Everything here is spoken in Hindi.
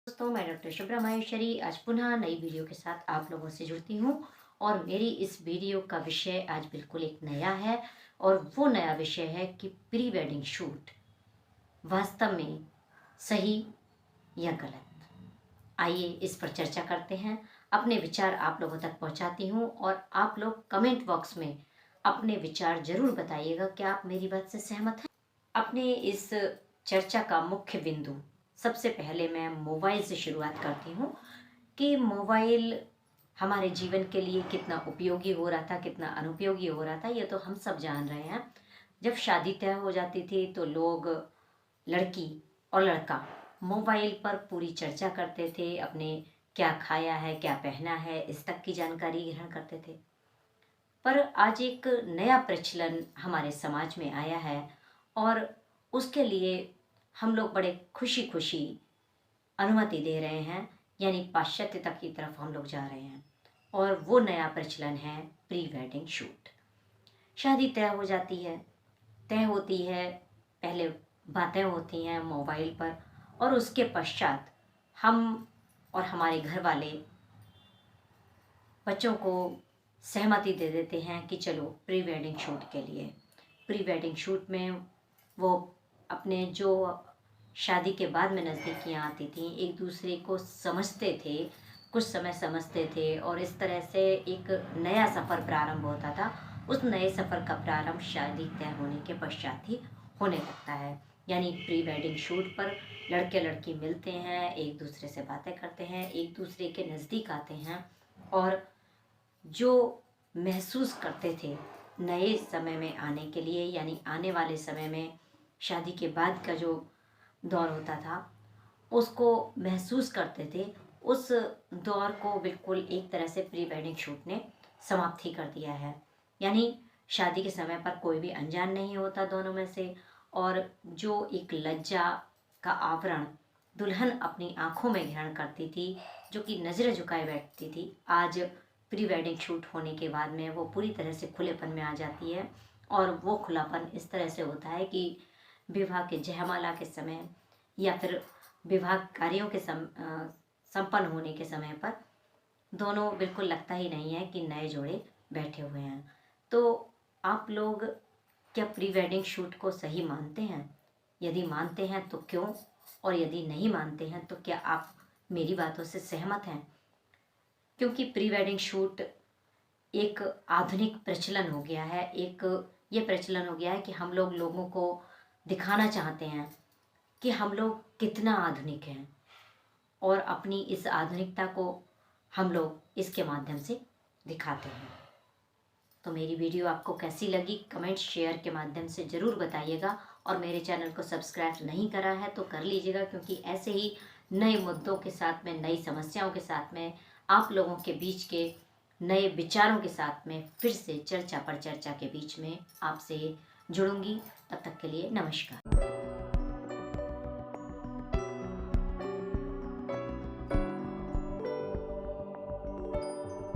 दोस्तों, मैं डॉक्टर शुभ्रा माहेश्वरी आज पुनः नई वीडियो के साथ आप लोगों से जुड़ती हूँ। और मेरी इस वीडियो का विषय आज बिल्कुल एक नया है। और वो नया विषय है कि प्री वेडिंग शूट वास्तव में सही या गलत। आइए इस पर चर्चा करते हैं। अपने विचार आप लोगों तक पहुंचाती हूँ और आप लोग कमेंट बॉक्स में अपने विचार जरूर बताइएगा। क्या आप मेरी बात से सहमत हैं? अपने इस चर्चा का मुख्य बिंदु सबसे पहले मैं मोबाइल से शुरुआत करती हूँ कि मोबाइल हमारे जीवन के लिए कितना उपयोगी हो रहा था, कितना अनुपयोगी हो रहा था, ये तो हम सब जान रहे हैं। जब शादी तय हो जाती थी तो लोग, लड़की और लड़का, मोबाइल पर पूरी चर्चा करते थे। अपने क्या खाया है, क्या पहना है, इस तक की जानकारी ग्रहण करते थे। पर आज एक नया प्रचलन हमारे समाज में आया है और उसके लिए हम लोग बड़े खुशी खुशी अनुमति दे रहे हैं, यानी पाश्चात्यता की तरफ हम लोग जा रहे हैं। और वो नया प्रचलन है प्री वेडिंग शूट। शादी तय हो जाती है, तय होती है, पहले बातें होती हैं मोबाइल पर, और उसके पश्चात हम और हमारे घर वाले बच्चों को सहमति दे देते हैं कि चलो प्री वेडिंग शूट के लिए। प्री वेडिंग शूट में वो अपने जो शादी के बाद में नज़दीकियाँ आती थीं, एक दूसरे को समझते थे, कुछ समय समझते थे, और इस तरह से एक नया सफ़र प्रारंभ होता था। उस नए सफ़र का प्रारंभ शादी तय होने के पश्चात ही होने लगता है। यानी प्री वेडिंग शूट पर लड़के लड़की मिलते हैं, एक दूसरे से बातें करते हैं, एक दूसरे के नज़दीक आते हैं, और जो महसूस करते थे नए समय में आने के लिए, यानी आने वाले समय में शादी के बाद का जो दौर होता था उसको महसूस करते थे, उस दौर को बिल्कुल एक तरह से प्री वेडिंग शूट ने समाप्त ही कर दिया है। यानी शादी के समय पर कोई भी अनजान नहीं होता दोनों में से, और जो एक लज्जा का आवरण दुल्हन अपनी आंखों में ग्रहण करती थी, जो कि नज़रें झुकाए बैठती थी, आज प्री वेडिंग शूट होने के बाद में वो पूरी तरह से खुलेपन में आ जाती है। और वो खुलापन इस तरह से होता है कि विवाह के जयमाला के समय या फिर विवाह कार्यों के संपन्न होने के समय पर दोनों बिल्कुल लगता ही नहीं है कि नए जोड़े बैठे हुए हैं। तो आप लोग क्या प्री वेडिंग शूट को सही मानते हैं? यदि मानते हैं तो क्यों? और यदि नहीं मानते हैं तो क्या आप मेरी बातों से सहमत हैं? क्योंकि प्री वेडिंग शूट एक आधुनिक प्रचलन हो गया है। एक ये प्रचलन हो गया है कि हम लोग लोगों को दिखाना चाहते हैं कि हम लोग कितना आधुनिक हैं, और अपनी इस आधुनिकता को हम लोग इसके माध्यम से दिखाते हैं। तो मेरी वीडियो आपको कैसी लगी कमेंट शेयर के माध्यम से ज़रूर बताइएगा। और मेरे चैनल को सब्सक्राइब नहीं करा है तो कर लीजिएगा, क्योंकि ऐसे ही नए मुद्दों के साथ में, नई समस्याओं के साथ में, आप लोगों के बीच के नए विचारों के साथ में फिर से चर्चा पर चर्चा के बीच में आपसे जुड़ूंगी। तब तक के लिए नमस्कार।